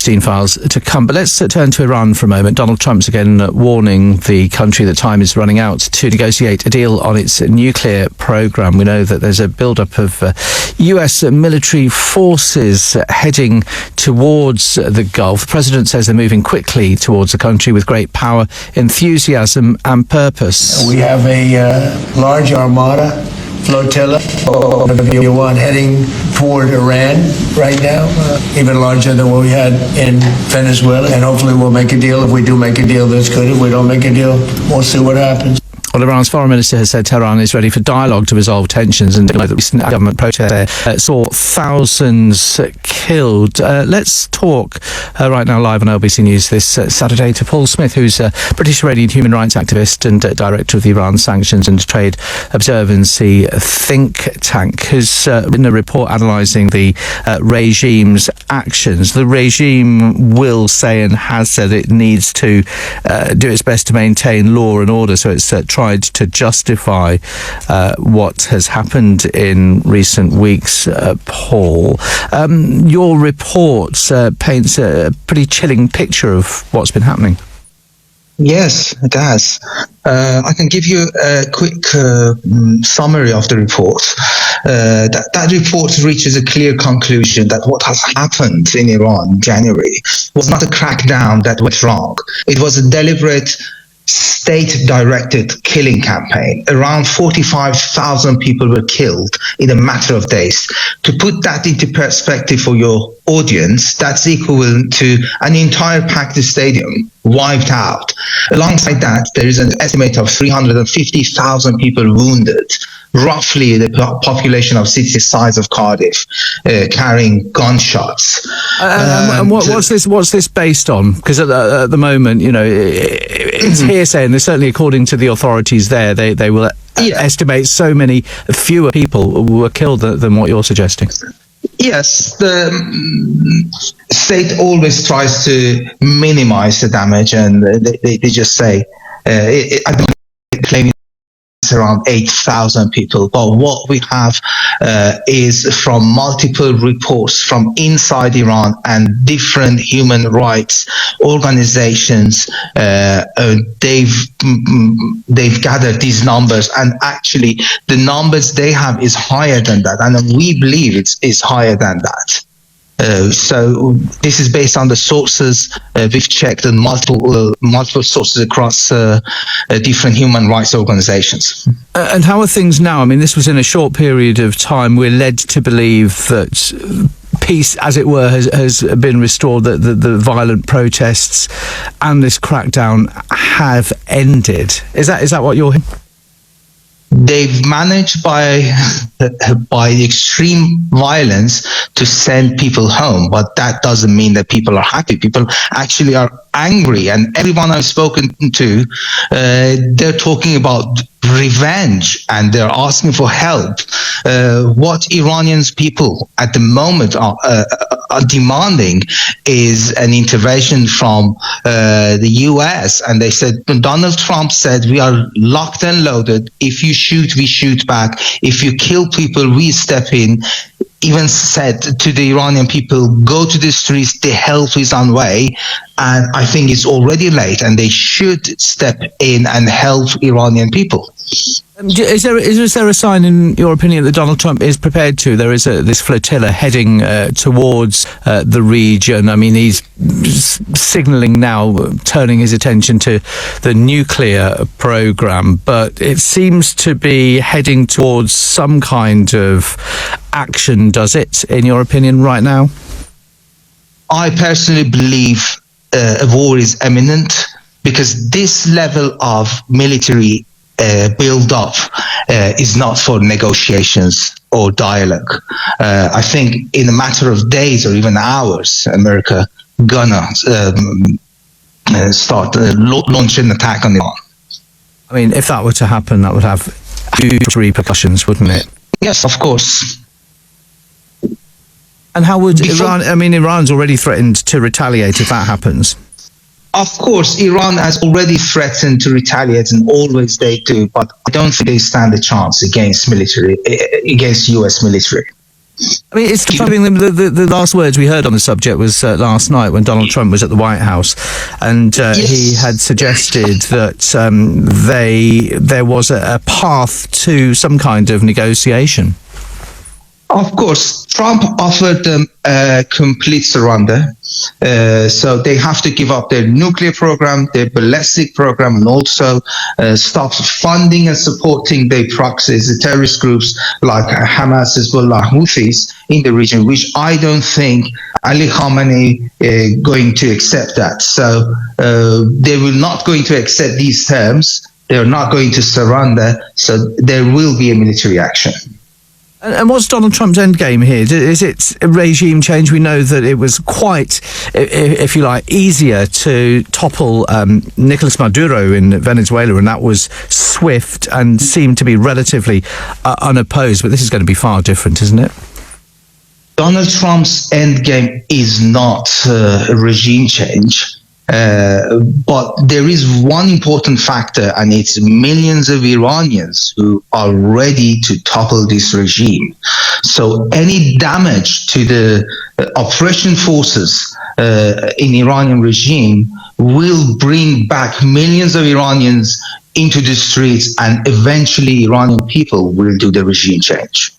Epstein files to come. But let's turn to Iran for a moment. Donald Trump's again warning the country that time is running out to negotiate a deal on its nuclear program. We know that there's a build-up of US military forces heading towards the Gulf. The president says they're moving quickly towards the country with great power, enthusiasm and purpose. We have a large armada flotilla of Iran heading toward Iran right now, even larger than what we had in Venezuela. And hopefully we'll make a deal. If we do make a deal, that's good. If we don't make a deal, we'll see what happens. Well, Iran's foreign minister has said Tehran is ready for dialogue to resolve tensions, and the recent government protest there saw thousands killed. Let's talk right now live on LBC News this Saturday to Paul Smith, who's a British Iranian human rights activist and director of the Iran Sanctions and Trade Observancy think tank, who's written a report analysing the regime's actions. The regime will say and has said it needs to do its best to maintain law and order, so it's tried to justify what has happened in recent weeks, Paul. Your report paints a pretty chilling picture of what's been happening. Yes, it does. I can give you a quick summary of the report. That report reaches a clear conclusion that what has happened in Iran in January was not a crackdown that went wrong. It was a deliberate state-directed killing campaign. Around 45,000 people were killed in a matter of days. To put that into perspective for your audience, that's equivalent to an entire packed stadium wiped out. Alongside that, there is an estimate of 350,000 people wounded, roughly the population of city size of Cardiff, carrying gunshots. And what's this based on? Because at the moment, you know, it's hearsay, and certainly according to the authorities there, they will estimate so many fewer people were killed than what you're suggesting. Yes, the state always tries to minimize the damage, and they just say, I don't claim it's around 8,000 people. But what we have is from multiple reports from inside Iran and different human rights organizations. They've gathered these numbers, and actually the numbers they have is higher than that, and we believe it's higher than that. So this is based on the sources we've checked, and multiple sources across different human rights organizations. And how are things now? I mean, this was in a short period of time. We're led to believe that peace, as it were, has been restored, that the violent protests and this crackdown have ended. Is that what you're hearing? They've managed by extreme violence to send people home, but that doesn't mean that people are happy. People actually are angry, and everyone I've spoken to, they're talking about revenge, and they're asking for help. What Iranians people at the moment are demanding is an intervention from the US, and they said, Donald Trump said, we are locked and loaded. If you shoot, we shoot back. If you kill people, we step in. Even said to the Iranian people, go to the streets, the help is on way. And I think it's already late, and they should step in and help Iranian people. Is there a sign, in your opinion, that Donald Trump is prepared to? There is this flotilla heading towards the region. I mean, he's signalling now, turning his attention to the nuclear program, but it seems to be heading towards some kind of action, does it, in your opinion, right now? I personally believe a war is imminent, because this level of military build up is not for negotiations or dialogue. I think in a matter of days or even hours, America gonna start launch an attack on Iran. I mean, if that were to happen, that would have huge repercussions, wouldn't it? Yes, of course. And how would Iran? I mean, Iran's already threatened to retaliate if that happens. Of course, Iran has already threatened to retaliate, and always they do, but I don't think they stand a chance against US military. I mean, it's the last words we heard on the subject was last night when Donald Trump was at the White House, and he had suggested that there was a path to some kind of negotiation. Of course, Trump offered them a complete surrender. So they have to give up their nuclear program, their ballistic program, and also stop funding and supporting their proxies, the terrorist groups like Hamas, Hezbollah, Houthis in the region, which I don't think Ali Khamenei going to accept that. So they will not going to accept these terms. They are not going to surrender. So there will be a military action. And what's Donald Trump's endgame here? Is it a regime change? We know that it was quite, if you like, easier to topple Nicolas Maduro in Venezuela, and that was swift and seemed to be relatively unopposed. But this is going to be far different, isn't it? Donald Trump's endgame is not a regime change. But there is one important factor, and it's millions of Iranians who are ready to topple this regime. So any damage to the oppression forces in Iranian regime will bring back millions of Iranians into the streets, and eventually Iranian people will do the regime change.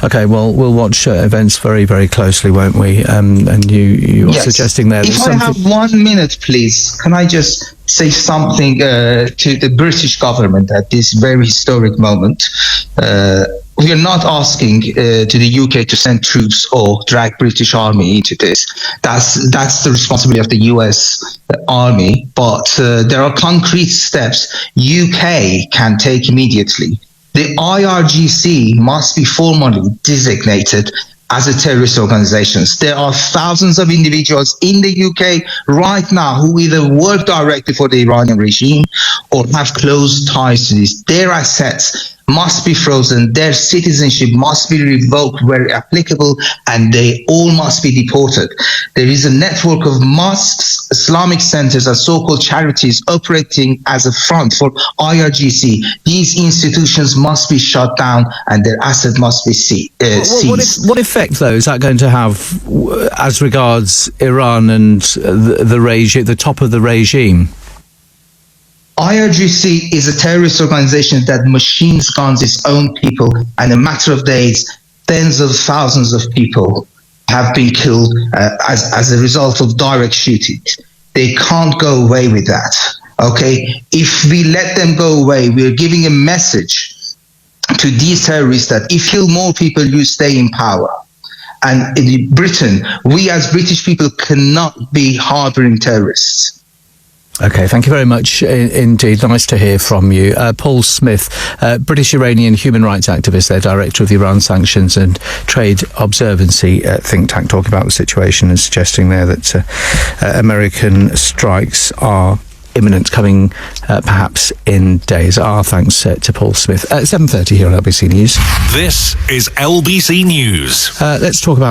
Okay, well, we'll watch events very, very closely, won't we? And you are suggesting there... If I have 1 minute, please, can I just say something to the British government at this very historic moment? We are not asking to the UK to send troops or drag British army into this. That's the responsibility of the US army. But there are concrete steps UK can take immediately. The IRGC must be formally designated as a terrorist organization. There are thousands of individuals in the UK right now who either work directly for the Iranian regime or have close ties to this. Their assets must be frozen, their citizenship must be revoked where applicable, and they all must be deported. There is a network of mosques, Islamic centers, and so-called charities operating as a front for IRGC. These institutions must be shut down and their assets must be seized. What effect, though, is that going to have as regards Iran and the top of the regime? IRGC is a terrorist organization that machine guns its own people, and in a matter of days, tens of thousands of people have been killed as a result of direct shooting. They can't go away with that. Okay, if we let them go away, we're giving a message to these terrorists that if you kill more people, you stay in power. And in Britain, we as British people cannot be harboring terrorists. Okay, thank you very much indeed. Nice to hear from you. Paul Smith, British-Iranian human rights activist, there, director of the Iran Sanctions and Trade Observancy think tank, talking about the situation and suggesting there that American strikes are imminent, coming perhaps in days. Our thanks to Paul Smith. 7:30 here on LBC News. This is LBC News. Let's talk about